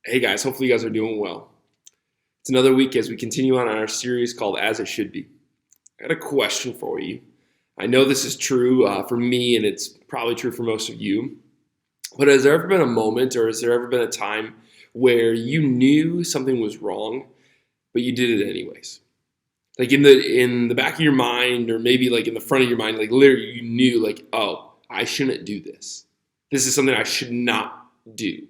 Hey guys, hopefully you guys are doing well. It's another week as we continue on our series called As It Should Be. I got a question for you. I know this is true for me, and it's probably true for most of you. But has there ever been a moment, or has there ever been a time where you knew something was wrong, but you did it anyways? Like in the back of your mind, or maybe like in the front of your mind, like literally you knew, like, oh, I shouldn't do this. This is something I should not do.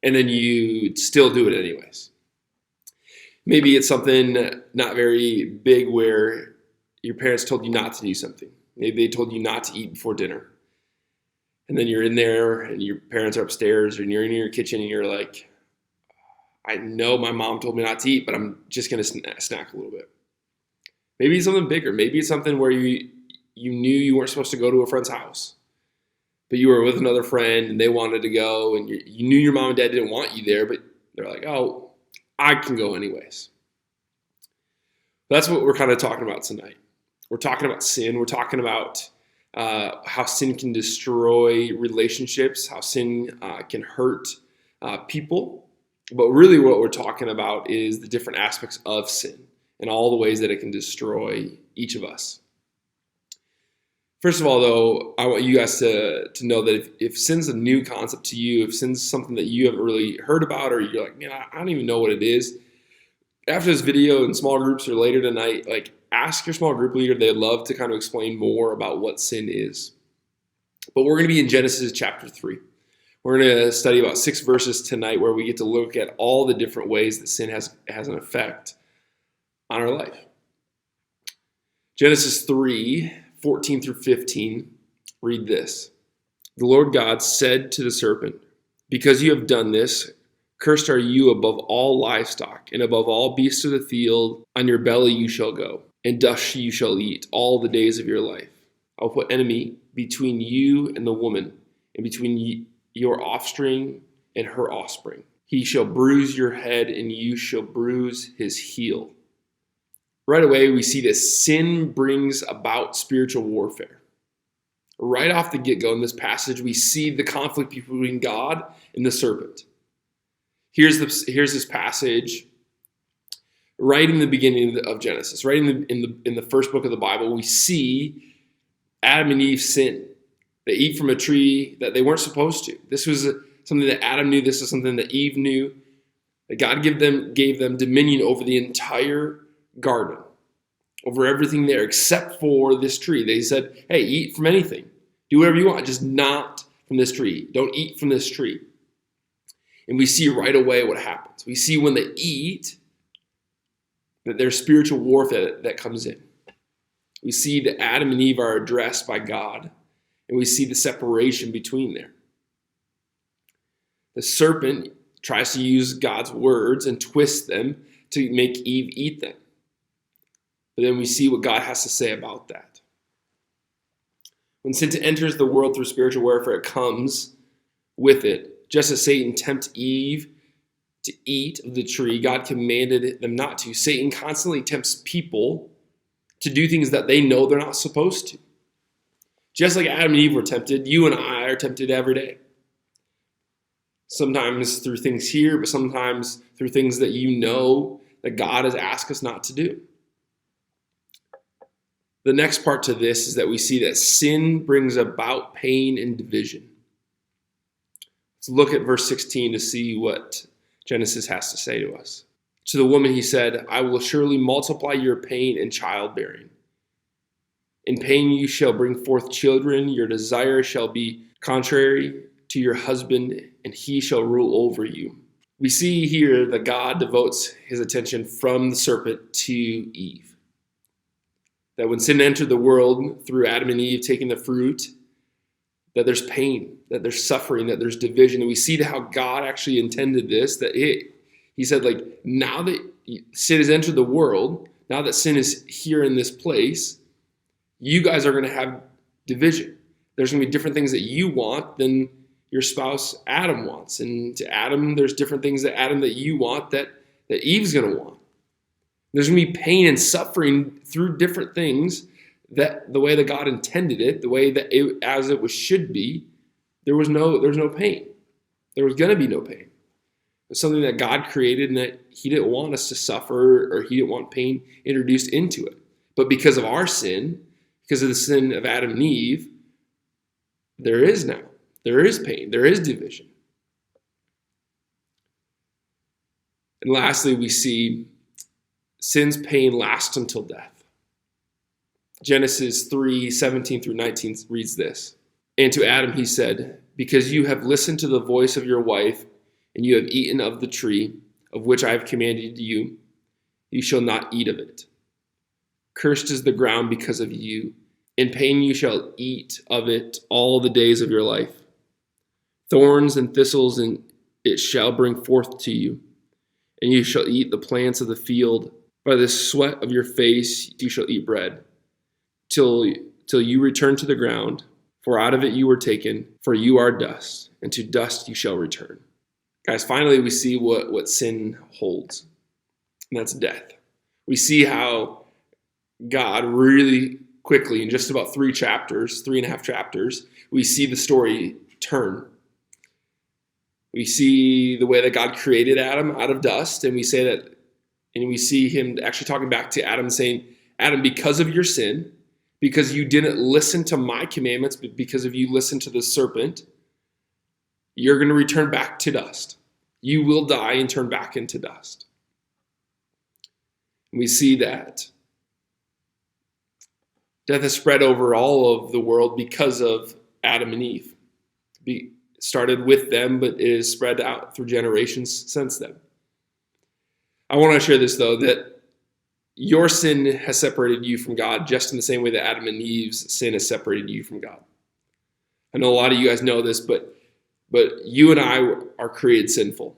And then you still do it anyways. Maybe it's something not very big where your parents told you not to do something. Maybe they told you not to eat before dinner. And then you're in there and your parents are upstairs and you're in your kitchen and you're like, I know my mom told me not to eat, but I'm just going to snack a little bit. Maybe it's something bigger. Maybe it's something where you knew you weren't supposed to go to a friend's house, but you were with another friend and they wanted to go and you knew your mom and dad didn't want you there, but they're like, oh, I can go anyways. That's what we're kind of talking about tonight. We're talking about sin. We're talking about how sin can destroy relationships, how sin can hurt people. But really what we're talking about is the different aspects of sin and all the ways that it can destroy each of us. First of all, though, I want you guys to know that if sin's a new concept to you, if sin's something that you haven't really heard about, or you're like, man, I don't even know what it is, after this video in small groups or later tonight, like ask your small group leader. They'd love to kind of explain more about what sin is. But we're going to be in Genesis chapter 3. We're going to study about 6 verses tonight where we get to look at all the different ways that sin has an effect on our life. Genesis 3:14 through 15, read this. The Lord God said to the serpent, because you have done this, cursed are you above all livestock and above all beasts of the field. On your belly you shall go, and dust you shall eat all the days of your life. I will put enemy between you and the woman, and between your offspring and her offspring. He shall bruise your head, and you shall bruise his heel. Right away, we see that sin brings about spiritual warfare. Right off the get-go in this passage, we see the conflict between God and the serpent. Here's this passage right in the beginning of Genesis, right in the first book of the Bible. We see Adam and Eve sin. They eat from a tree that they weren't supposed to. This was something that Adam knew. This is something that Eve knew. That God gave them dominion over the entire garden, over everything there except for this tree. They said, hey, eat from anything. Do whatever you want, just not from this tree. Don't eat from this tree. And we see right away what happens. We see when they eat that there's spiritual warfare that comes in. We see that Adam and Eve are addressed by God, and we see the separation between there. The serpent tries to use God's words and twist them to make Eve eat them. But then we see what God has to say about that. When sin enters the world through spiritual warfare, it comes with it. Just as Satan tempted Eve to eat of the tree, God commanded them not to. Satan constantly tempts people to do things that they know they're not supposed to. Just like Adam and Eve were tempted, you and I are tempted every day. Sometimes through things here, but sometimes through things that you know that God has asked us not to do. The next part to this is that we see that sin brings about pain and division. Let's look at verse 16 to see what Genesis has to say to us. To the woman he said, I will surely multiply your pain in childbearing. In pain you shall bring forth children. Your desire shall be contrary to your husband, and he shall rule over you. We see here that God devotes his attention from the serpent to Eve. That when sin entered the world through Adam and Eve taking the fruit, that there's pain, that there's suffering, that there's division. And we see how God actually intended this, that he said, like, now that sin has entered the world, now that sin is here in this place, you guys are going to have division. There's going to be different things that you want than your spouse Adam wants. And to Adam, there's different things that you want that Eve's going to want. There's going to be pain and suffering through different things that the way that God intended it, the way that should be, there was no pain. There was going to be no pain. It's something that God created and that he didn't want us to suffer, or he didn't want pain introduced into it. But because of our sin, because of the sin of Adam and Eve, there is pain, there is division. And lastly, we see sin's pain lasts until death. Genesis 3:17 through 19 reads this. And to Adam he said, because you have listened to the voice of your wife, and you have eaten of the tree of which I have commanded you, you shall not eat of it. Cursed is the ground because of you. In pain you shall eat of it all the days of your life. Thorns and thistles and it shall bring forth to you, and you shall eat the plants of the field. By the sweat of your face you shall eat bread, till you return to the ground, for out of it you were taken, for you are dust, and to dust you shall return. Guys, finally we see what sin holds, and that's death. We see how God really quickly, in just about 3.5 chapters, we see the story turn. We see the way that God created Adam out of dust, and we see him actually talking back to Adam saying, Adam, because of your sin, because you didn't listen to my commandments, but because of you listened to the serpent, you're going to return back to dust. You will die and turn back into dust. And we see that death has spread over all of the world because of Adam and Eve. It started with them, but it has spread out through generations since then. I want to share this, though, that your sin has separated you from God just in the same way that Adam and Eve's sin has separated you from God. I know a lot of you guys know this, but you and I are created sinful.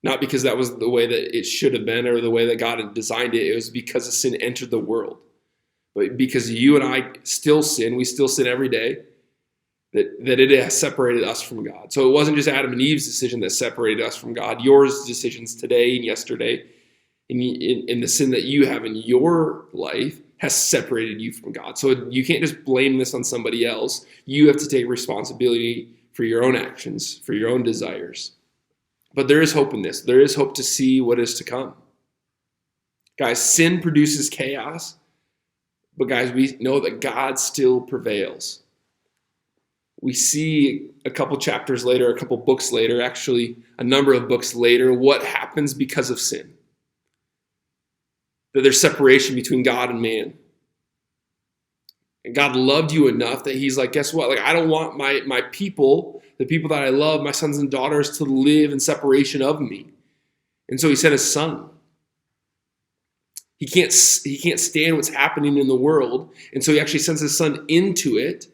Not because that was the way that it should have been or the way that God had designed it. It was because the sin entered the world. But because you and I still sin, we still sin every day, that it has separated us from God. So it wasn't just Adam and Eve's decision that separated us from God. Your decisions today and yesterday, in the sin that you have in your life, has separated you from God. So you can't just blame this on somebody else. You have to take responsibility for your own actions, for your own desires. But there is hope in this. There is hope to see what is to come. Guys, sin produces chaos. But guys, we know that God still prevails. We see a couple chapters later, a couple books later, actually a number of books later, what happens because of sin. That there's separation between God and man. And God loved you enough that he's like, guess what? Like, I don't want my people, the people that I love, my sons and daughters, to live in separation of me. And so he sent his son. He can't stand what's happening in the world. And so he actually sends his son into it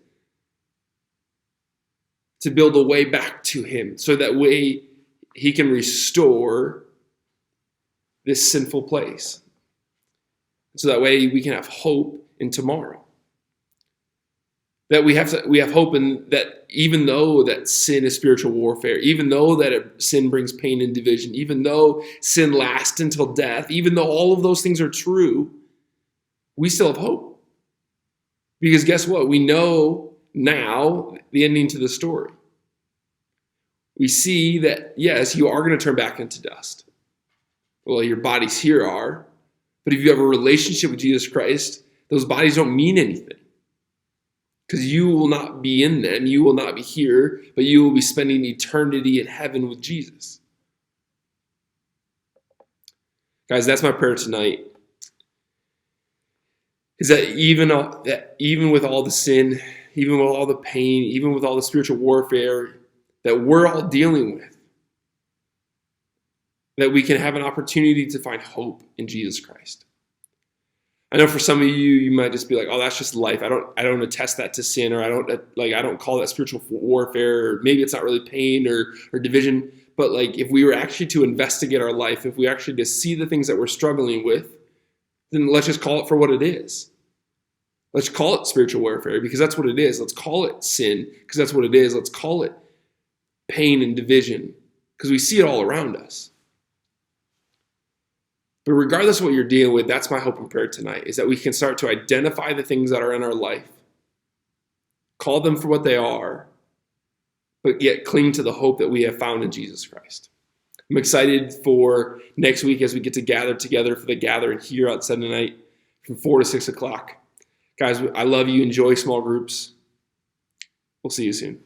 to build a way back to him. So that way he can restore this sinful place. So that way we can have hope in tomorrow. That we have hope in that, even though that sin is spiritual warfare, even though that sin brings pain and division, even though sin lasts until death, even though all of those things are true, we still have hope. Because guess what? We know now the ending to the story. We see that, yes, you are going to turn back into dust. Well, your bodies here are. But if you have a relationship with Jesus Christ, those bodies don't mean anything. Because you will not be in them, you will not be here, but you will be spending eternity in heaven with Jesus. Guys, that's my prayer tonight. Is that even with all the sin, even with all the pain, even with all the spiritual warfare that we're all dealing with, that we can have an opportunity to find hope in Jesus Christ. I know for some of you might just be like, oh, that's just life. I don't attest that to sin, or I don't call that spiritual warfare, or maybe it's not really pain or division. But like, if we were actually to investigate our life, if we actually to see the things that we're struggling with, then let's just call it for what it is. Let's call it spiritual warfare, because that's what it is. Let's call it sin, because that's what it is. Let's call it pain and division, because we see it all around us. But regardless of what you're dealing with, that's my hope and prayer tonight, is that we can start to identify the things that are in our life, call them for what they are, but yet cling to the hope that we have found in Jesus Christ. I'm excited for next week as we get to gather together for the gathering here on Sunday night from 4 to 6 o'clock. Guys, I love you. Enjoy small groups. We'll see you soon.